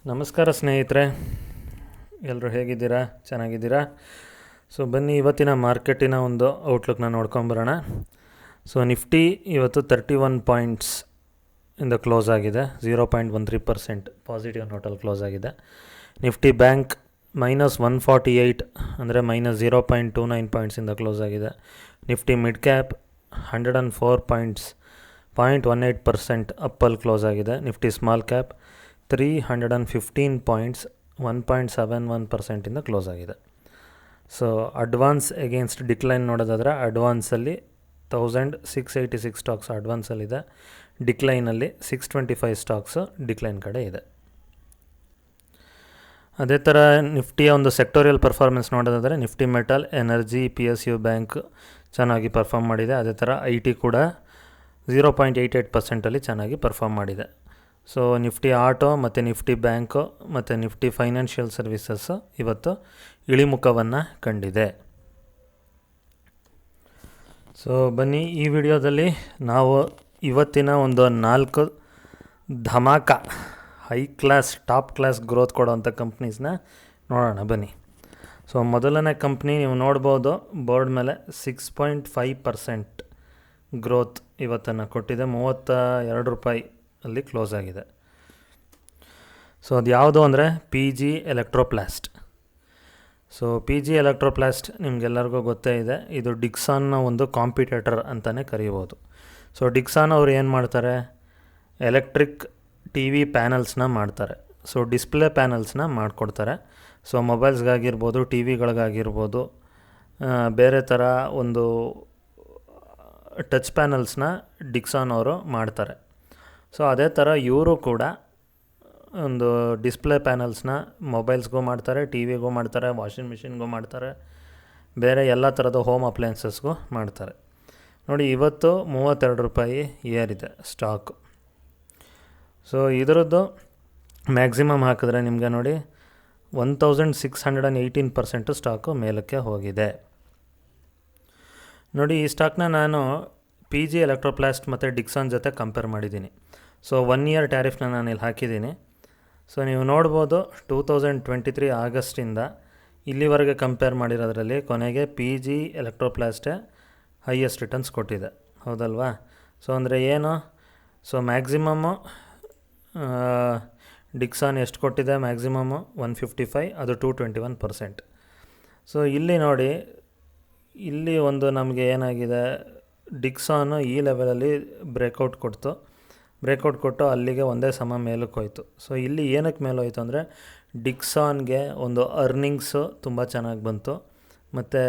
ನಮಸ್ಕಾರ ಸ್ನೇಹಿತರೆ, ಎಲ್ಲರೂ ಹೇಗಿದ್ದೀರಾ? ಚೆನ್ನಾಗಿದ್ದೀರಾ? ಸೊ ಬನ್ನಿ ಇವತ್ತಿನ ಮಾರ್ಕೆಟಿನ ಒಂದು ಔಟ್ಲುಕ್ನ ನೋಡ್ಕೊಂಬರೋಣ. ಸೊ ನಿಫ್ಟಿ ಇವತ್ತು 31 ಪಾಯಿಂಟ್ಸ್ ಇಂದ ಕ್ಲೋಸ್ ಆಗಿದೆ. 0.13% ಪಾಸಿಟಿವ್ ನೋಟಲ್ಲಿ ಕ್ಲೋಸ್ ಆಗಿದೆ. ನಿಫ್ಟಿ ಬ್ಯಾಂಕ್ -148 ಅಂದರೆ -0.29 ಪಾಯಿಂಟ್ಸಿಂದ ಕ್ಲೋಸ್ ಆಗಿದೆ. ನಿಫ್ಟಿ ಮಿಡ್ ಕ್ಯಾಪ್ 104 ಪಾಯಿಂಟ್ಸ್ 0.18% ಅಪ್ಪಲ್ಲಿ ಕ್ಲೋಸ್ ಆಗಿದೆ. Nifty small cap 315 points 1.71% close ಆಗಿದೆ. ಸೊ ಅಡ್ವಾನ್ಸ್ ಎಗೇನ್ಸ್ಟ್ ಡಿಕ್ಲೈನ್ ನೋಡೋದಾದರೆ ಅಡ್ವಾನ್ಸಲ್ಲಿ 1686 ಸ್ಟಾಕ್ಸ್ ಅಡ್ವಾನ್ಸಲ್ಲಿದೆ. ಡಿಕ್ಲೈನಲ್ಲಿ 625 ಸ್ಟಾಕ್ಸು ಡಿಕ್ಲೈನ್ ಕಡೆ ಇದೆ. ಅದೇ ಥರ ನಿಫ್ಟಿಯ ಒಂದು ಸೆಕ್ಟೋರಿಯಲ್ ಪರ್ಫಾರ್ಮೆನ್ಸ್ ನೋಡೋದಾದರೆ Nifty metal, energy, PSU bank ಚೆನ್ನಾಗಿ ಪರ್ಫಾರ್ಮ್ ಮಾಡಿದೆ. ಅದೇ ಥರ IT ಕೂಡ 0.88% ಚೆನ್ನಾಗಿ ಪರ್ಫಾರ್ಮ್ ಮಾಡಿದೆ. ಸೊ ನಿಫ್ಟಿ ಆಟೋ ಮತ್ತು ನಿಫ್ಟಿ ಬ್ಯಾಂಕು ಮತ್ತು ನಿಫ್ಟಿ ಫೈನಾನ್ಷಿಯಲ್ ಸರ್ವಿಸಸ್ಸು ಇವತ್ತು ಇಳಿಮುಖವನ್ನು ಕಂಡಿದೆ. ಸೊ ಬನ್ನಿ ಈ ವಿಡಿಯೋದಲ್ಲಿ ನಾವು ಇವತ್ತಿನ ಒಂದು 4 ಧಮಾಕ high class top class growth ಕೊಡೋವಂಥ ಕಂಪ್ನೀಸ್ನ ನೋಡೋಣ ಬನ್ನಿ. ಸೊ ಮೊದಲನೇ ಕಂಪ್ನಿ ನೀವು ನೋಡ್ಬೋದು ಬೋರ್ಡ್ ಮೇಲೆ 6.5% ಗ್ರೋತ್ ಇವತ್ತನ್ನು ಕೊಟ್ಟಿದೆ. 32 ರೂಪಾಯಿ ಅಲ್ಲಿ ಕ್ಲೋಸ್ ಆಗಿದೆ. ಸೊ ಅದು ಯಾವುದು ಅಂದರೆ PG ಎಲೆಕ್ಟ್ರೋಪ್ಲಾಸ್ಟ್. ಸೊ PG ಎಲೆಕ್ಟ್ರೋಪ್ಲಾಸ್ಟ್ ನಿಮಗೆಲ್ಲರಿಗೂ ಗೊತ್ತೇ ಇದೆ. ಇದು ಡಿಕ್ಸಾನ್ನ ಒಂದು ಕಾಂಪಿಟೇಟರ್ ಅಂತಲೇ ಕರೀಬೋದು. ಸೊ ಡಿಕ್ಸಾನ್ ಅವರು ಏನು ಮಾಡ್ತಾರೆ, ಎಲೆಕ್ಟ್ರಿಕ್ TV ಪ್ಯಾನಲ್ಸ್ನ ಮಾಡ್ತಾರೆ. ಸೊ ಡಿಸ್ಪ್ಲೇ ಪ್ಯಾನಲ್ಸ್ನ ಮಾಡಿಕೊಡ್ತಾರೆ. ಸೊ ಮೊಬೈಲ್ಸ್ಗಾಗಿರ್ಬೋದು, TVಗಳಿಗಾಗಿರ್ಬೋದು, ಬೇರೆ ಥರ ಒಂದು ಟಚ್ ಪ್ಯಾನಲ್ಸ್ನ ಡಿಕ್ಸಾನ್ ಅವರು ಮಾಡ್ತಾರೆ. ಸೊ ಅದೇ ಥರ ಇವರು ಕೂಡ ಒಂದು ಡಿಸ್ಪ್ಲೇ ಪ್ಯಾನಲ್ಸ್ನ ಮೊಬೈಲ್ಸ್ಗೂ ಮಾಡ್ತಾರೆ, TVಗೂ ಮಾಡ್ತಾರೆ, ವಾಷಿಂಗ್ ಮಿಷಿನ್ಗೂ ಮಾಡ್ತಾರೆ, ಬೇರೆ ಎಲ್ಲ ಥರದ ಹೋಮ್ ಅಪ್ಲಯನ್ಸಸ್ಗೂ ಮಾಡ್ತಾರೆ. ನೋಡಿ ಇವತ್ತು 32 ರೂಪಾಯಿ ಏರಿದೆ ಸ್ಟಾಕು. ಸೊ ಇದರದ್ದು ಮ್ಯಾಕ್ಸಿಮಮ್ ಹಾಕಿದ್ರೆ ನಿಮಗೆ ನೋಡಿ 1618% ಸ್ಟಾಕು ಮೇಲಕ್ಕೆ ಹೋಗಿದೆ. ನೋಡಿ ಈ ಸ್ಟಾಕ್ನ ನಾನು PG ಎಲೆಕ್ಟ್ರೋಪ್ಲಾಸ್ಟ್ ಮತ್ತು ಡಿಕ್ಸಾನ್ ಜೊತೆ ಕಂಪೇರ್ ಮಾಡಿದ್ದೀನಿ. ಸೊ 1 ಇಯರ್ ಟ್ಯಾರಿಫ್ನ ನಾನು ಇಲ್ಲಿ ಹಾಕಿದ್ದೀನಿ. ಸೊ ನೀವು ನೋಡ್ಬೋದು 2023 ಆಗಸ್ಟಿಂದ ಇಲ್ಲಿವರೆಗೆ ಕಂಪೇರ್ ಮಾಡಿರೋದ್ರಲ್ಲಿ ಕೊನೆಗೆ PG ಎಲೆಕ್ಟ್ರೋಪ್ಲಾಸ್ಟೇ ಹೈಯೆಸ್ಟ್ ರಿಟರ್ನ್ಸ್ ಕೊಟ್ಟಿದೆ, ಹೌದಲ್ವಾ? ಸೊ ಅಂದರೆ ಏನು, ಸೊ ಮ್ಯಾಕ್ಸಿಮಮ್ಮು ಡಿಕ್ಸಾನ್ ಎಷ್ಟು ಕೊಟ್ಟಿದೆ, ಮ್ಯಾಕ್ಸಿಮಮ್ಮು 155, ಅದು 221%. ಸೊ ಇಲ್ಲಿ ನೋಡಿ, ಇಲ್ಲಿ ಒಂದು ನಮಗೆ ಏನಾಗಿದೆ, ಡಿಕ್ಸಾನು ಈ ಲೆವೆಲಲ್ಲಿ ಬ್ರೇಕೌಟ್ ಕೊಟ್ಟು ಅಲ್ಲಿಗೆ ಒಂದೇ ಸಮ ಮೇಲಕ್ಕೆ ಹೋಯಿತು. ಸೊ ಇಲ್ಲಿ ಏನಕ್ಕೆ ಮೇಲೆ ಹೋಯಿತು ಅಂದರೆ ಡಿಕ್ಸಾನ್ಗೆ ಒಂದು ಅರ್ನಿಂಗ್ಸು ತುಂಬ ಚೆನ್ನಾಗಿ ಬಂತು, ಮತ್ತು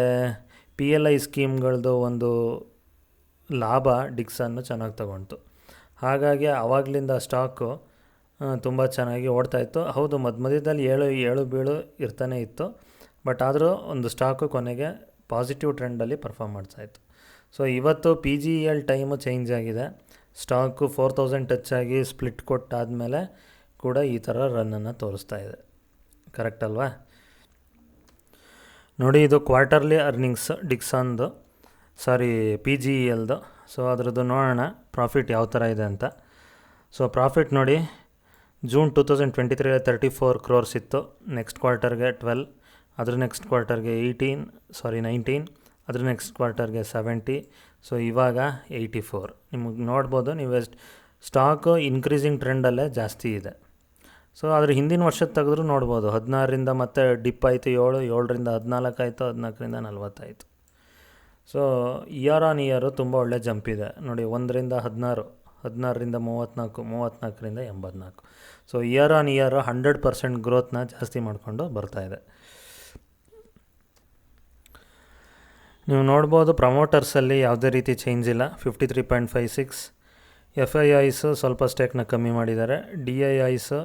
PLI ಸ್ಕೀಮ್ಗಳದ್ದು ಒಂದು ಲಾಭ ಡಿಕ್ಸಾನ್ನು ಚೆನ್ನಾಗಿ ತಗೊಳ್ತು. ಹಾಗಾಗಿ ಆವಾಗಲಿಂದ ಸ್ಟಾಕು ತುಂಬ ಚೆನ್ನಾಗಿ ಓಡ್ತಾಯಿತ್ತು. ಹೌದು, ಮಧ್ಯದಲ್ಲಿ ಏಳು ಬೀಳು ಇರ್ತಾನೆ ಇತ್ತು, ಬಟ್ ಆದರೂ ಒಂದು ಸ್ಟಾಕು ಕೊನೆಗೆ ಪಾಸಿಟಿವ್ ಟ್ರೆಂಡಲ್ಲಿ ಪರ್ಫಾರ್ಮ್ ಮಾಡ್ತಾಯಿತ್ತು. ಸೊ ಇವತ್ತು PGEL ಟೈಮು ಚೇಂಜ್ ಆಗಿದೆ. ಸ್ಟಾಕು 4000 ಟಚ್ ಆಗಿ ಸ್ಪ್ಲಿಟ್ ಕೊಟ್ಟಾದಮೇಲೆ ಕೂಡ ಈ ಥರ ರನ್ನನ್ನು ತೋರಿಸ್ತಾ ಇದೆ. ಕರೆಕ್ಟ್ ಅಲ್ವಾ? ನೋಡಿ ಇದು ಕ್ವಾರ್ಟರ್ಲಿ ಅರ್ನಿಂಗ್ಸ್ ಡಿಕ್ಸಾನ್ದು, PGELದು. ಸೊ ಅದರದ್ದು ನೋಡೋಣ ಪ್ರಾಫಿಟ್ ಯಾವ ಥರ ಇದೆ ಅಂತ. ಸೊ ಪ್ರಾಫಿಟ್ ನೋಡಿ, ಜೂನ್ 2023 34 crores ಇತ್ತು, ನೆಕ್ಸ್ಟ್ ಕ್ವಾರ್ಟರ್ಗೆ 12, ಅದ್ರ ನೆಕ್ಸ್ಟ್ ಕ್ವಾರ್ಟರ್ಗೆ 19, ಅದ್ರ ನೆಕ್ಸ್ಟ್ ಕ್ವಾರ್ಟರ್ಗೆ 70, ಸೊ ಇವಾಗ 84. ನಿಮಗೆ ನೋಡ್ಬೋದು ನೀವು ಸ್ಟಾಕು ಇನ್ಕ್ರೀಸಿಂಗ್ ಟ್ರೆಂಡಲ್ಲೇ ಜಾಸ್ತಿ ಇದೆ. ಸೊ ಅದ್ರ ಹಿಂದಿನ ವರ್ಷದ ತೆಗೆದ್ರೂ ನೋಡ್ಬೋದು, 16ರಿಂದ ಮತ್ತೆ ಡಿಪ್ ಆಯಿತು, 7ರಿಂದ 14 ಆಯಿತು, 14ರಿಂದ 40 ಆಯಿತು. ಸೊ ಇಯರ್ ಆನ್ ಇಯರು ತುಂಬ ಒಳ್ಳೆ ಜಂಪ್ ಇದೆ ನೋಡಿ, 1ರಿಂದ 16, 16ರಿಂದ 34, 34ರಿಂದ 84. ಸೊ ಇಯರ್ ಆನ್ ಇಯರ್ 100% ಗ್ರೋತ್ನ ಜಾಸ್ತಿ ಮಾಡಿಕೊಂಡು ಬರ್ತಾಯಿದೆ. ನೀವು ನೋಡ್ಬೋದು ಪ್ರಮೋಟರ್ಸಲ್ಲಿ ಯಾವುದೇ ರೀತಿ ಚೇಂಜ್ ಇಲ್ಲ, 53.56. FIIಸು ಸ್ವಲ್ಪ ಸ್ಟೇಕ್ನ ಕಮ್ಮಿ ಮಾಡಿದ್ದಾರೆ, DIIಸು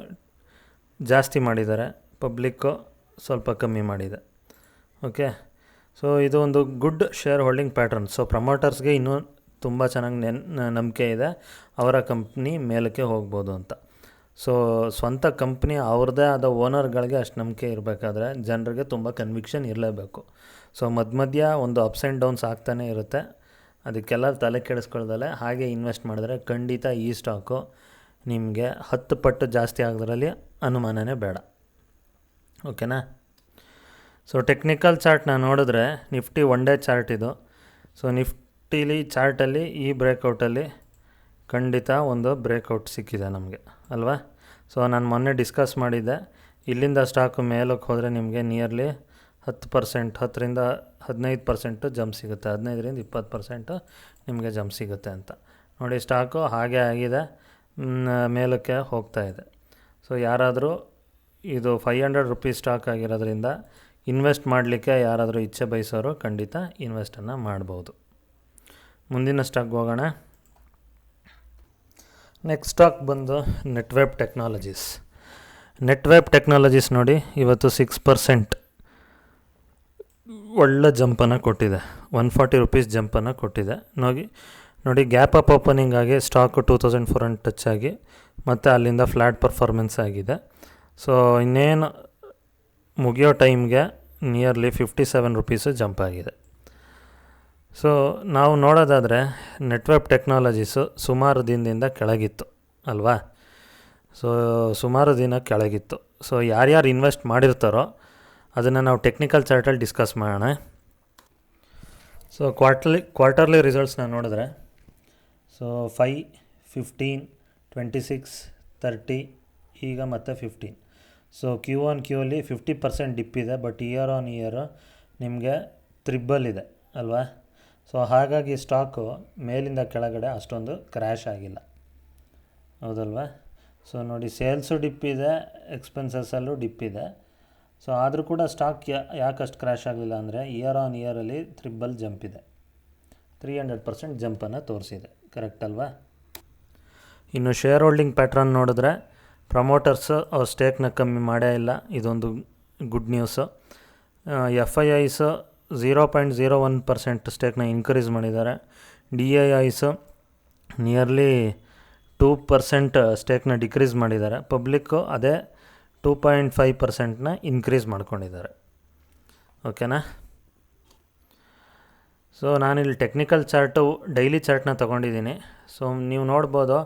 ಜಾಸ್ತಿ ಮಾಡಿದ್ದಾರೆ, ಪಬ್ಲಿಕ್ಕು ಸ್ವಲ್ಪ ಕಮ್ಮಿ ಮಾಡಿದೆ. ಓಕೆ, ಸೊ ಇದು ಒಂದು good share holding pattern. So ಪ್ರಮೋಟರ್ಸ್ಗೆ ಇನ್ನೂ ತುಂಬ ಚೆನ್ನಾಗಿ ನಂಬಿಕೆ ಇದೆ, ಅವರ ಕಂಪ್ನಿ ಮೇಲಕ್ಕೆ ಹೋಗ್ಬೋದು ಅಂತ. ಸೊ ಸ್ವಂತ ಕಂಪ್ನಿ ಅವ್ರದ್ದೇ ಆದ ಓನರ್ಗಳಿಗೆ ಅಷ್ಟು ನಂಬಿಕೆ ಇರಬೇಕಾದ್ರೆ ಜನರಿಗೆ ತುಂಬ ಕನ್ವಿಕ್ಷನ್ ಇರಲೇಬೇಕು. ಸೊ ಮಧ್ಯ ಒಂದು ಅಪ್ಸ್ ಆ್ಯಂಡ್ ಡೌನ್ಸ್ ಆಗ್ತಾನೇ ಇರುತ್ತೆ, ಅದಕ್ಕೆಲ್ಲ ತಲೆ ಕೆಡಿಸ್ಕೊಳ್ದಲೆ ಹಾಗೆ ಇನ್ವೆಸ್ಟ್ ಮಾಡಿದ್ರೆ ಖಂಡಿತ ಈ ಸ್ಟಾಕು ನಿಮಗೆ 10 ಪಟ್ಟು ಜಾಸ್ತಿ ಆಗೋದ್ರಲ್ಲಿ ಅನುಮಾನನೇ ಬೇಡ. ಓಕೆನಾ. ಸೊ ಟೆಕ್ನಿಕಲ್ ಚಾರ್ಟ್ನ ನೋಡಿದ್ರೆ ನಿಫ್ಟಿ ಒನ್ ಡೇ ಚಾರ್ಟ್ ಇದು. ಸೊ ನಿಫ್ಟಿಲಿ ಚಾರ್ಟಲ್ಲಿ ಈ ಬ್ರೇಕೌಟಲ್ಲಿ ಖಂಡಿತ ಒಂದು ಬ್ರೇಕೌಟ್ ಸಿಕ್ಕಿದೆ ನಮಗೆ ಅಲ್ವಾ. ಸೊ ನಾನು ಮೊನ್ನೆ ಡಿಸ್ಕಸ್ ಮಾಡಿದ್ದೆ, ಇಲ್ಲಿಂದ ಸ್ಟಾಕು ಮೇಲಕ್ಕೆ ಹೋದರೆ ನಿಮಗೆ ನಿಯರ್ಲಿ 10%, 10ರಿಂದ 15% ಜಂಪ್ ಸಿಗುತ್ತೆ, 15ರಿಂದ 20% ನಿಮಗೆ ಜಂಪ್ ಸಿಗುತ್ತೆ ಅಂತ. ನೋಡಿ ಸ್ಟಾಕು ಹಾಗೆ ಆಗಿದೆ, ಮೇಲಕ್ಕೆ ಹೋಗ್ತಾ ಇದೆ. ಸೊ ಯಾರಾದರೂ ಇದು 500 ರುಪೀಸ್ ಸ್ಟಾಕ್ ಆಗಿರೋದ್ರಿಂದ ಇನ್ವೆಸ್ಟ್ ಮಾಡಲಿಕ್ಕೆ ಯಾರಾದರೂ ಇಚ್ಛೆ ಬಯಸೋರು ಖಂಡಿತ ಇನ್ವೆಸ್ಟನ್ನು ಮಾಡ್ಬೋದು. ಮುಂದಿನ ಸ್ಟಾಕ್ಗೆ ಹೋಗೋಣ. ನೆಕ್ಸ್ಟ್ ಸ್ಟಾಕ್ ಬಂದು ನೆಟ್ವೆಬ್ ಟೆಕ್ನಾಲಜೀಸ್. ನೆಟ್ವೆಬ್ ಟೆಕ್ನಾಲಜೀಸ್ ನೋಡಿ ಇವತ್ತು 6% ಒಳ್ಳೆ ಜಂಪನ್ನು ಕೊಟ್ಟಿದೆ, 140 ರುಪೀಸ್ ಜಂಪನ್ನು ಕೊಟ್ಟಿದೆ. ನೋಡಿ ಗ್ಯಾಪ್ ಅಪ್ ಓಪನಿಂಗ್ ಆಗಿ ಸ್ಟಾಕು 2400 ಟಚ್ ಆಗಿ ಮತ್ತು ಅಲ್ಲಿಂದ ಫ್ಲ್ಯಾಟ್ ಪರ್ಫಾರ್ಮೆನ್ಸ್ ಆಗಿದೆ. ಸೊ ಇನ್ನೇನು ಮುಗಿಯೋ ಟೈಮ್ಗೆ ನಿಯರ್ಲಿ 57 ರುಪೀಸು ಜಂಪ್ ಆಗಿದೆ. ಸೊ ನಾವು ನೋಡೋದಾದರೆ ನೆಟ್ವೆಬ್ ಟೆಕ್ನಾಲಜೀಸು ಸುಮಾರು ದಿನದಿಂದ ಕೆಳಗಿತ್ತು ಅಲ್ವಾ. ಸೊ ಸುಮಾರು ದಿನ ಕೆಳಗಿತ್ತು. ಸೊ ಯಾರ್ಯಾರು ಇನ್ವೆಸ್ಟ್ ಮಾಡಿರ್ತಾರೋ ಅದನ್ನು ನಾವು ಟೆಕ್ನಿಕಲ್ ಚಾರ್ಟಲ್ಲಿ ಡಿಸ್ಕಸ್ ಮಾಡೋಣ. ಸೊ ಕ್ವಾರ್ಟರ್ಲಿ ರಿಸಲ್ಟ್ಸ್ನ ನೋಡಿದ್ರೆ ಸೊ 5, 15, 26, 30 ಈಗ ಮತ್ತು 15. ಸೊ Q ಅಲ್ಲಿ 50% ಡಿಪ್ ಇದೆ, ಬಟ್ ಇಯರ್ ಆನ್ ಇಯರ್ ನಿಮಗೆ ತ್ರಿಬಲ್ ಇದೆ ಅಲ್ವಾ. ಸೊ ಹಾಗಾಗಿ ಸ್ಟಾಕು ಮೇಲಿಂದ ಕೆಳಗಡೆ ಅಷ್ಟೊಂದು ಕ್ರ್ಯಾಶ್ ಆಗಿಲ್ಲ, ಹೌದಲ್ವಾ. ಸೊ ನೋಡಿ ಸೇಲ್ಸು ಡಿಪ್ ಇದೆ, ಎಕ್ಸ್ಪೆನ್ಸಸ್ಸಲ್ಲೂ ಡಿಪ್ ಇದೆ. ಸೊ ಆದರೂ ಕೂಡ ಸ್ಟಾಕ್ ಯಾಕಷ್ಟು ಕ್ರ್ಯಾಶ್ ಆಗಲಿಲ್ಲ ಅಂದರೆ ಇಯರ್ ಆನ್ ಇಯರಲ್ಲಿ ತ್ರಿಬಲ್ ಜಂಪ್ ಇದೆ, 300% ಜಂಪನ್ನು ತೋರಿಸಿದೆ, ಕರೆಕ್ಟ್ ಅಲ್ವಾ. ಇನ್ನು ಶೇರ್ ಹೋಲ್ಡಿಂಗ್ ಪ್ಯಾಟ್ರನ್ ನೋಡಿದ್ರೆ ಪ್ರಮೋಟರ್ಸು ಅವ್ರ ಸ್ಟೇಕ್ನ ಕಮ್ಮಿ ಮಾಡೇ ಇಲ್ಲ, ಇದೊಂದು ಗುಡ್ ನ್ಯೂಸು. FIIಸು 0.01% ಸ್ಟೇಕ್ನ ಇನ್ಕ್ರೀಸ್ ಮಾಡಿದ್ದಾರೆ. DIIಸು ನಿಯರ್ಲಿ 2% ಸ್ಟೇಕ್ನ ಡಿಕ್ರೀಸ್ ಮಾಡಿದ್ದಾರೆ. ಪಬ್ಲಿಕ್ಕು ಅದೇ 2.5%ನ ಇನ್ಕ್ರೀಸ್ ಮಾಡ್ಕೊಂಡಿದ್ದಾರೆ. ಓಕೆನಾ. ಸೊ ನಾನಿಲ್ಲಿ ಟೆಕ್ನಿಕಲ್ ಚಾರ್ಟು ಡೈಲಿ ಚಾರ್ಟ್ನ ತೊಗೊಂಡಿದ್ದೀನಿ. ಸೊ ನೀವು ನೋಡ್ಬೋದು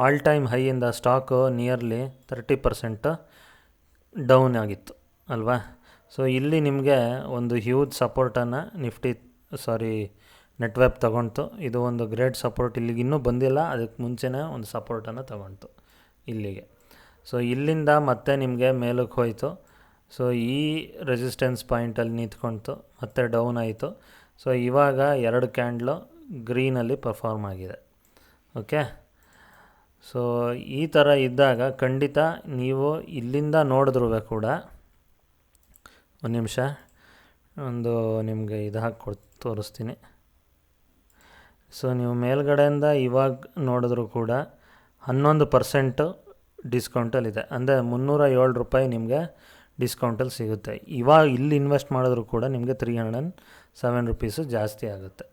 ಆಲ್ ಟೈಮ್ ಹೈಯಿಂದ ಸ್ಟಾಕು ನಿಯರ್ಲಿ 30% ಡೌನ್ ಆಗಿತ್ತು ಅಲ್ವಾ. ಸೊ ಇಲ್ಲಿ ನಿಮಗೆ ಒಂದು ಹ್ಯೂಜ್ ಸಪೋರ್ಟನ್ನು ನೆಟ್ವೆಬ್ ತೊಗೊಳ್ತು. ಇದು ಒಂದು ಗ್ರೇಟ್ ಸಪೋರ್ಟ್, ಇಲ್ಲಿಗೆ ಇನ್ನೂ ಬಂದಿಲ್ಲ, ಅದಕ್ಕೆ ಮುಂಚೆನೇ ಒಂದು ಸಪೋರ್ಟನ್ನು ತೊಗೊಳ್ತು ಇಲ್ಲಿಗೆ. ಸೊ ಇಲ್ಲಿಂದ ಮತ್ತೆ ನಿಮಗೆ ಮೇಲಕ್ಕೆ ಹೋಯಿತು. ಸೊ ಈ ರೆಸಿಸ್ಟೆನ್ಸ್ ಪಾಯಿಂಟಲ್ಲಿ ನಿಂತ್ಕೊಳ್ತು, ಮತ್ತೆ ಡೌನ್ ಆಯಿತು. ಸೊ ಇವಾಗ 2 ಕ್ಯಾಂಡ್ಲು ಗ್ರೀನಲ್ಲಿ ಪರ್ಫಾರ್ಮ್ ಆಗಿದೆ. ಓಕೆ. ಸೊ ಈ ಥರ ಇದ್ದಾಗ ಖಂಡಿತ ನೀವು ಇಲ್ಲಿಂದ ನೋಡಿದ್ರೂ ಕೂಡ ಒಂದು ನಿಮಿಷ ನಿಮಗೆ ಇದು ಹಾಕಿ ತೋರಿಸ್ತೀನಿ. ಸೊ ನೀವು ಮೇಲ್ಗಡೆಯಿಂದ ಇವಾಗ ನೋಡಿದ್ರೂ ಕೂಡ 11% ಡಿಸ್ಕೌಂಟಲ್ಲಿದೆ, ಅಂದರೆ 307 ರೂಪಾಯಿ ನಿಮಗೆ ಡಿಸ್ಕೌಂಟಲ್ಲಿ ಸಿಗುತ್ತೆ. ಇವಾಗ ಇಲ್ಲಿ ಇನ್ವೆಸ್ಟ್ ಮಾಡಿದ್ರೂ ಕೂಡ ನಿಮಗೆ 307 ರುಪೀಸು ಜಾಸ್ತಿ ಆಗುತ್ತೆ.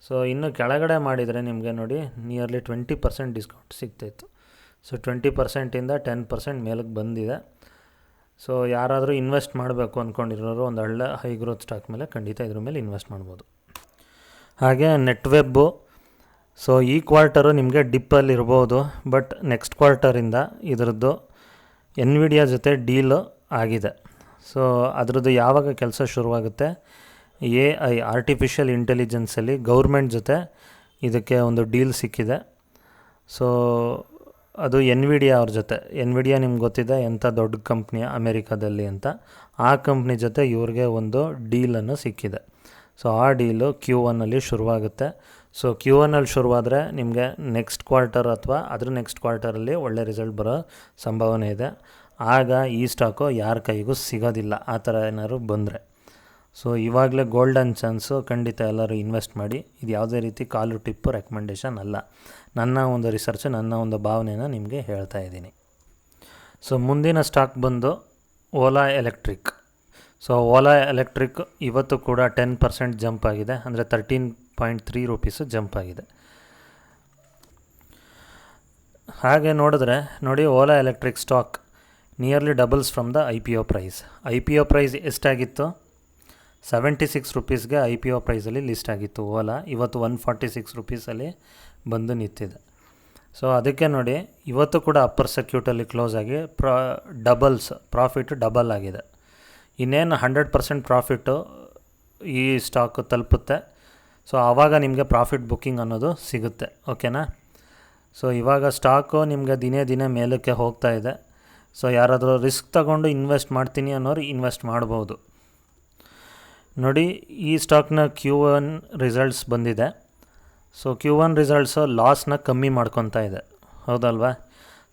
ಸೊ ಇನ್ನು ಕೆಳಗಡೆ ಮಾಡಿದರೆ ನಿಮಗೆ ನೋಡಿ ನಿಯರ್ಲಿ 20% ಡಿಸ್ಕೌಂಟ್ ಸಿಗ್ತಾಯಿತ್ತು. ಸೊ 20%ಇಂದ 10% ಮೇಲಕ್ಕೆ ಬಂದಿದೆ. ಸೊ ಯಾರಾದರೂ ಇನ್ವೆಸ್ಟ್ ಮಾಡಬೇಕು ಅಂದ್ಕೊಂಡಿರೋರು ಒಂದು ಒಳ್ಳೆ ಹೈ ಗ್ರೋತ್ ಸ್ಟಾಕ್ ಮೇಲೆ ಖಂಡಿತ ಇದ್ರ ಮೇಲೆ ಇನ್ವೆಸ್ಟ್ ಮಾಡ್ಬೋದು. ಹಾಗೆ ನೆಟ್ವೆಬ್ಬು ಸೊ ಈ ಕ್ವಾರ್ಟರು ನಿಮಗೆ ಡಿಪ್ಪಲ್ಲಿ ಇರ್ಬೋದು, ಬಟ್ ನೆಕ್ಸ್ಟ್ ಕ್ವಾರ್ಟರಿಂದ ಇದರದ್ದು NVIDIA ಜೊತೆ ಡೀಲು ಆಗಿದೆ. ಸೊ ಅದರದ್ದು ಯಾವಾಗ ಕೆಲಸ ಶುರುವಾಗುತ್ತೆ, AI ಆರ್ಟಿಫಿಷಿಯಲ್ ಇಂಟೆಲಿಜೆನ್ಸಲ್ಲಿ ಗೌರ್ಮೆಂಟ್ ಜೊತೆ ಇದಕ್ಕೆ ಒಂದು ಡೀಲ್ ಸಿಕ್ಕಿದೆ. ಸೊ ಅದು NVIDIA ಅವ್ರ ಜೊತೆ. NVIDIA ನಿಮ್ಗೆ ಗೊತ್ತಿದೆ ಎಂಥ ದೊಡ್ಡ ಕಂಪ್ನಿ ಅಮೇರಿಕಾದಲ್ಲಿ ಅಂತ. ಆ ಕಂಪ್ನಿ ಜೊತೆ ಇವ್ರಿಗೆ ಒಂದು ಡೀಲನ್ನು ಸಿಕ್ಕಿದೆ. ಸೊ ಆ ಡೀಲು Q1ಅಲ್ಲಿ ಶುರುವಾಗುತ್ತೆ. ಸೊ Q1ಅಲ್ಲಿ ಶುರುವಾದರೆ ನಿಮಗೆ ನೆಕ್ಸ್ಟ್ ಕ್ವಾರ್ಟರ್ ಅಥವಾ ಅದ್ರ ನೆಕ್ಸ್ಟ್ ಕ್ವಾರ್ಟರಲ್ಲಿ ಒಳ್ಳೆ ರಿಸಲ್ಟ್ ಬರೋ ಸಂಭಾವನೆ ಇದೆ. ಆಗ ಈ ಸ್ಟಾಕು ಯಾರ ಕೈಗೂ ಸಿಗೋದಿಲ್ಲ ಆ ಥರ ಏನಾದ್ರು ಬಂದರೆ. ಸೊ ಇವಾಗಲೇ ಗೋಲ್ಡನ್ ಚಾನ್ಸು, ಖಂಡಿತ ಎಲ್ಲರೂ ಇನ್ವೆಸ್ಟ್ ಮಾಡಿ. ಇದು ಯಾವುದೇ ರೀತಿ ಕಾಲು ಟಿಪ್ಪು ರೆಕಮೆಂಡೇಷನ್ ಅಲ್ಲ, ನನ್ನ ಒಂದು ರಿಸರ್ಚ್, ನನ್ನ ಒಂದು ಭಾವನೆನ ನಿಮಗೆ ಹೇಳ್ತಾ ಇದ್ದೀನಿ. ಸೊ ಮುಂದಿನ ಸ್ಟಾಕ್ ಬಂದು Ola electric. So Ola electric ಇವತ್ತು ಕೂಡ 10% ಜಂಪ್ ಆಗಿದೆ, ಅಂದರೆ 13.3 ರುಪೀಸು ಜಂಪ್ ಆಗಿದೆ. ಹಾಗೆ ನೋಡಿದ್ರೆ ನೋಡಿ Ola electric stock nearly doubles from the IPO price. IPO price ಎಷ್ಟಾಗಿತ್ತು? 76 ರುಪೀಸ್ಗೆ IPO ಪ್ರೈಸಲ್ಲಿ ಲಿಸ್ಟ್ ಆಗಿತ್ತು ಓಲಾ. ಇವತ್ತು 146 ರುಪೀಸಲ್ಲಿ ಬಂದು ನಿಂತಿದೆ. ಸೊ ಅದಕ್ಕೆ ನೋಡಿ ಇವತ್ತು ಕೂಡ ಅಪ್ಪರ್ ಸರ್ಕ್ಯೂಟಲ್ಲಿ ಕ್ಲೋಸ್ ಆಗಿ ಪ್ರಾಫಿಟ್ ಡಬಲ್ ಆಗಿದೆ. ಇನ್ನೇನು 100% ಪ್ರಾಫಿಟ್ಟು ಈ ಸ್ಟಾಕ್ ತಲುಪುತ್ತೆ. ಸೊ ಆವಾಗ ನಿಮಗೆ ಪ್ರಾಫಿಟ್ ಬುಕ್ಕಿಂಗ್ ಅನ್ನೋದು ಸಿಗುತ್ತೆ. ಓಕೆನಾ? ಸೊ ಇವಾಗ ಸ್ಟಾಕು ನಿಮಗೆ ದಿನೇ ದಿನೇ ಮೇಲಕ್ಕೆ ಹೋಗ್ತಾ ಇದೆ. ಸೊ ಯಾರಾದರೂ ರಿಸ್ಕ್ ತಗೊಂಡು ಇನ್ವೆಸ್ಟ್ ಮಾಡ್ತೀನಿ ಅನ್ನೋರು ಇನ್ವೆಸ್ಟ್ ಮಾಡ್ಬೋದು. ನೋಡಿ, ಈ ಸ್ಟಾಕ್ನ Q1 ರಿಸಲ್ಟ್ಸ್ ಬಂದಿದೆ. ಸೊ Q1 ರಿಸಲ್ಟ್ಸು ಲಾಸ್ನ ಕಮ್ಮಿ ಮಾಡ್ಕೊತಾ ಇದೆ, ಹೌದಲ್ವಾ?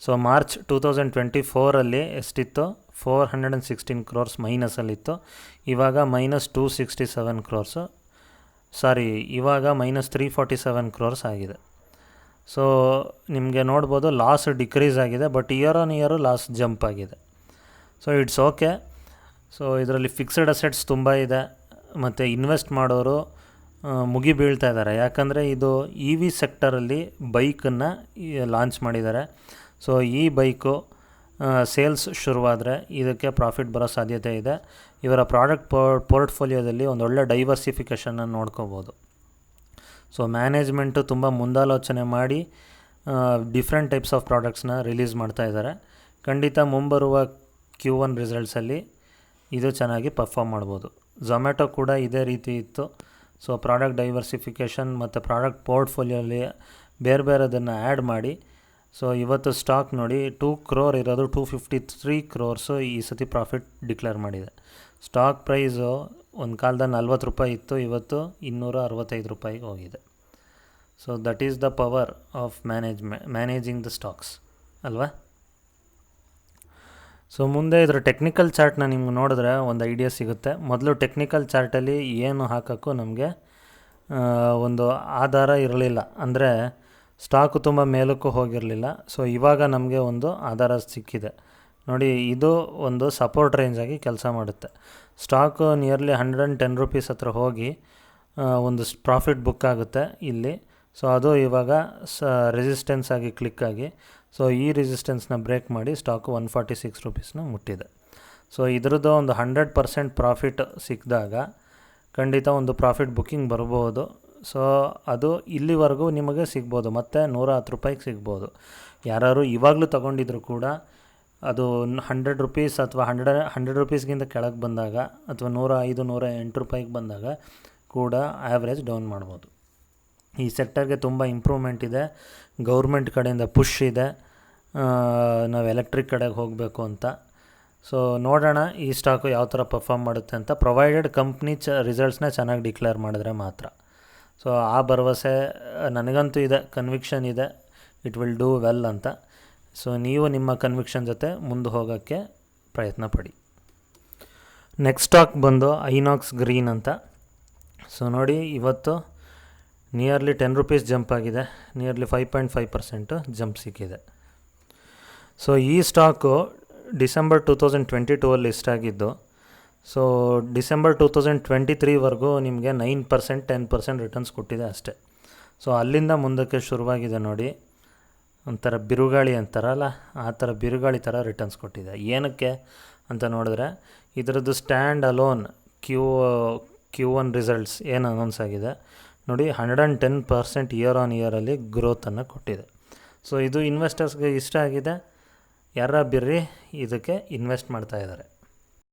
ಸೊ ಮಾರ್ಚ್ 2024 ಎಷ್ಟಿತ್ತು? 416 crores ಮೈನಸಲ್ಲಿತ್ತು. ಇವಾಗ -267 crores, ಇವಾಗ -347 crores ಆಗಿದೆ. ಸೊ ನಿಮಗೆ ನೋಡ್ಬೋದು ಲಾಸ್ ಡಿಕ್ರೀಸ್ ಆಗಿದೆ, but year on year loss jump ಆಗಿದೆ. So it's okay. ಸೊ ಇದರಲ್ಲಿ ಫಿಕ್ಸ್ಡ್ ಅಸೆಟ್ಸ್ ತುಂಬ ಇದೆ, ಮತ್ತು ಇನ್ವೆಸ್ಟ್ ಮಾಡೋರು ಮುಗಿ ಬೀಳ್ತಾ ಇದ್ದಾರೆ. ಯಾಕಂದರೆ ಇದು EV ಸೆಕ್ಟರಲ್ಲಿ ಬೈಕನ್ನು ಲಾಂಚ್ ಮಾಡಿದ್ದಾರೆ. ಸೊ ಈ ಬೈಕು ಸೇಲ್ಸ್ ಶುರುವಾದರೆ ಇದಕ್ಕೆ ಪ್ರಾಫಿಟ್ ಬರೋ ಸಾಧ್ಯತೆ ಇದೆ. ಇವರ ಪ್ರಾಡಕ್ಟ್ ಪೋರ್ಟ್ಫೋಲಿಯೋದಲ್ಲಿ ಒಂದೊಳ್ಳೆ ಡೈವರ್ಸಿಫಿಕೇಷನನ್ನು ನೋಡ್ಕೋಬೋದು. ಸೊ ಮ್ಯಾನೇಜ್ಮೆಂಟು ತುಂಬ ಮುಂದಾಲೋಚನೆ ಮಾಡಿ ಡಿಫ್ರೆಂಟ್ ಟೈಪ್ಸ್ ಆಫ್ ಪ್ರಾಡಕ್ಟ್ಸ್ನ ರಿಲೀಸ್ ಮಾಡ್ತಾ ಇದ್ದಾರೆ. ಖಂಡಿತ ಮುಂಬರುವ Q1 ರಿಸಲ್ಟ್ಸಲ್ಲಿ ಇದು ಚೆನ್ನಾಗಿ ಪರ್ಫಾರ್ಮ್ ಮಾಡ್ಬೋದು. ಝೊಮ್ಯಾಟೊ ಕೂಡ ಇದೇ ರೀತಿ ಇತ್ತು. ಸೊ ಪ್ರಾಡಕ್ಟ್ ಡೈವರ್ಸಿಫಿಕೇಷನ್ ಮತ್ತು ಪ್ರಾಡಕ್ಟ್ ಪೋರ್ಟ್ಫೋಲಿಯೋಲಿ ಬೇರೆ ಬೇರೆದನ್ನು ಆ್ಯಡ್ ಮಾಡಿ, ಸೊ ಇವತ್ತು ಸ್ಟಾಕ್ ನೋಡಿ 2 crore ಇರೋದು 253 crores ಈ ಸತಿ ಪ್ರಾಫಿಟ್ ಡಿಕ್ಲೇರ್ ಮಾಡಿದೆ. ಸ್ಟಾಕ್ ಪ್ರೈಸು ಒಂದು ಕಾಲದಲ್ಲಿ 40 ರೂಪಾಯಿ ಇತ್ತು, ಇವತ್ತು 265 ರೂಪಾಯಿಗೆ ಹೋಗಿದೆ. So that is the power of managing the stocks ಅಲ್ವಾ? ಸೊ ಮುಂದೆ ಇದರ ಟೆಕ್ನಿಕಲ್ ಚಾರ್ಟ್ನ ನಿಮ್ಗೆ ನೋಡಿದ್ರೆ ಒಂದು ಐಡಿಯಾ ಸಿಗುತ್ತೆ. ಮೊದಲು ಟೆಕ್ನಿಕಲ್ ಚಾರ್ಟಲ್ಲಿ ಏನು ಹಾಕೋಕ್ಕೂ ನಮಗೆ ಒಂದು ಆಧಾರ ಇರಲಿಲ್ಲ, ಅಂದರೆ ಸ್ಟಾಕು ತುಂಬ ಮೇಲಕ್ಕೂ ಹೋಗಿರಲಿಲ್ಲ. ಸೊ ಇವಾಗ ನಮಗೆ ಒಂದು ಆಧಾರ ಸಿಕ್ಕಿದೆ ನೋಡಿ. ಇದು ಒಂದು ಸಪೋರ್ಟ್ ರೇಂಜಾಗಿ ಕೆಲಸ ಮಾಡುತ್ತೆ. ಸ್ಟಾಕು ನಿಯರ್ಲಿ 110 ರೂಪೀಸ್ ಹತ್ರ ಹೋಗಿ ಒಂದು ಪ್ರಾಫಿಟ್ ಬುಕ್ ಆಗುತ್ತೆ ಇಲ್ಲಿ. ಸೊ ಅದು ಇವಾಗ ರೆಸಿಸ್ಟೆನ್ಸ್ ಆಗಿ ಕ್ಲಿಕ್ ಆಗಿ, ಸೊ ಈ ರೆಸಿಸ್ಟೆನ್ಸ್ನ ಬ್ರೇಕ್ ಮಾಡಿ ಸ್ಟಾಕು 146 ರೂಪೀಸ್ನ ಮುಟ್ಟಿದೆ. ಸೊ ಇದರದ್ದು ಒಂದು 100% ಪ್ರಾಫಿಟ್ ಸಿಕ್ಕಿದಾಗ ಖಂಡಿತ ಒಂದು ಪ್ರಾಫಿಟ್ ಬುಕ್ಕಿಂಗ್ ಬರ್ಬೋದು. ಸೊ ಅದು ಇಲ್ಲಿವರೆಗೂ ನಿಮಗೆ ಸಿಗ್ಬೋದು, ಮತ್ತು 110 ರೂಪಾಯಿಗೆ ಸಿಗ್ಬೋದು. ಯಾರು ಇವಾಗಲೂ ತೊಗೊಂಡಿದ್ರು ಕೂಡ ಅದು 100 ರೂಪೀಸ್ ಅಥವಾ 100 ರೂಪೀಸ್ಗಿಂತ ಕೆಳಗೆ ಬಂದಾಗ, ಅಥವಾ 105 108 ರೂಪಾಯಿಗೆ ಬಂದಾಗ ಕೂಡ ಆ್ಯಾವ್ರೇಜ್ ಡೌನ್ ಮಾಡ್ಬೋದು. ಈ ಸೆಕ್ಟರ್ಗೆ ತುಂಬ ಇಂಪ್ರೂವ್ಮೆಂಟ್ ಇದೆ, ಗೌರ್ಮೆಂಟ್ ಕಡೆಯಿಂದ ಪುಷ್ ಇದೆ, ನಾವು ಎಲೆಕ್ಟ್ರಿಕ್ ಕಡೆಗೆ ಹೋಗಬೇಕು ಅಂತ. ಸೊ ನೋಡೋಣ ಈ ಸ್ಟಾಕು ಯಾವ ಥರ ಪರ್ಫಾರ್ಮ್ ಮಾಡುತ್ತೆ ಅಂತ, ಪ್ರೊವೈಡೆಡ್ ಕಂಪ್ನಿ ರಿಸಲ್ಟ್ಸ್ನ ಚೆನ್ನಾಗಿ ಡಿಕ್ಲೇರ್ ಮಾಡಿದ್ರೆ ಮಾತ್ರ. ಸೊ ಆ ಭರವಸೆ ನನಗಂತೂ ಇದೆ, ಕನ್ವಿಕ್ಷನ್ ಇದೆ, ಇಟ್ ವಿಲ್ ಡೂ ವೆಲ್ ಅಂತ. ಸೊ ನೀವು ನಿಮ್ಮ ಕನ್ವಿಕ್ಷನ್ ಜೊತೆ ಮುಂದೆ ಹೋಗೋಕ್ಕೆ ಪ್ರಯತ್ನ ಪಡಿ. ನೆಕ್ಸ್ಟ್ ಸ್ಟಾಕ್ ಬಂದು ಐನಾಕ್ಸ್ ಗ್ರೀನ್ ಅಂತ. ಸೊ ನೋಡಿ, ಇವತ್ತು ನಿಯರ್ಲಿ 10 ರೂಪೀಸ್ ಜಂಪ್ ಆಗಿದೆ, ನಿಯರ್ಲಿ 5.5% ಜಂಪ್ ಸಿಕ್ಕಿದೆ. ಸೊ ಈ ಸ್ಟಾಕು ಡಿಸೆಂಬರ್ 2022 ಇಷ್ಟಾಗಿದ್ದು, ಸೊ ಡಿಸೆಂಬರ್ 2023ವರೆಗೂ ನಿಮಗೆ 9% 10% ರಿಟರ್ನ್ಸ್ ಕೊಟ್ಟಿದೆ ಅಷ್ಟೇ. ಸೊ ಅಲ್ಲಿಂದ ಮುಂದಕ್ಕೆ ಶುರುವಾಗಿದೆ ನೋಡಿ, ಒಂಥರ ಬಿರುಗಾಳಿ ಅಂತಾರಲ್ಲ, ಆ ಥರ ಬಿರುಗಾಳಿ ಥರ ರಿಟರ್ನ್ಸ್ ಕೊಟ್ಟಿದೆ. ಏನಕ್ಕೆ ಅಂತ ನೋಡಿದ್ರೆ, ಇದರದ್ದು ಸ್ಟ್ಯಾಂಡ್ ಅಲೋನ್ Q1 ರಿಸಲ್ಟ್ಸ್ ಏನು ಅನೌನ್ಸ್ ಆಗಿದೆ ನೋಡಿ, 110% ಇಯರ್ ಆನ್ ಇಯರಲ್ಲಿ ಗ್ರೋತನ್ನು ಕೊಟ್ಟಿದೆ. ಸೊ ಇದು ಇನ್ವೆಸ್ಟರ್ಸ್ಗೆ ಇಷ್ಟ ಆಗಿದೆ, ಯಾರ ಬಿರ್ರಿ ಇದಕ್ಕೆ ಇನ್ವೆಸ್ಟ್ ಮಾಡ್ತಾಯಿದ್ದಾರೆ.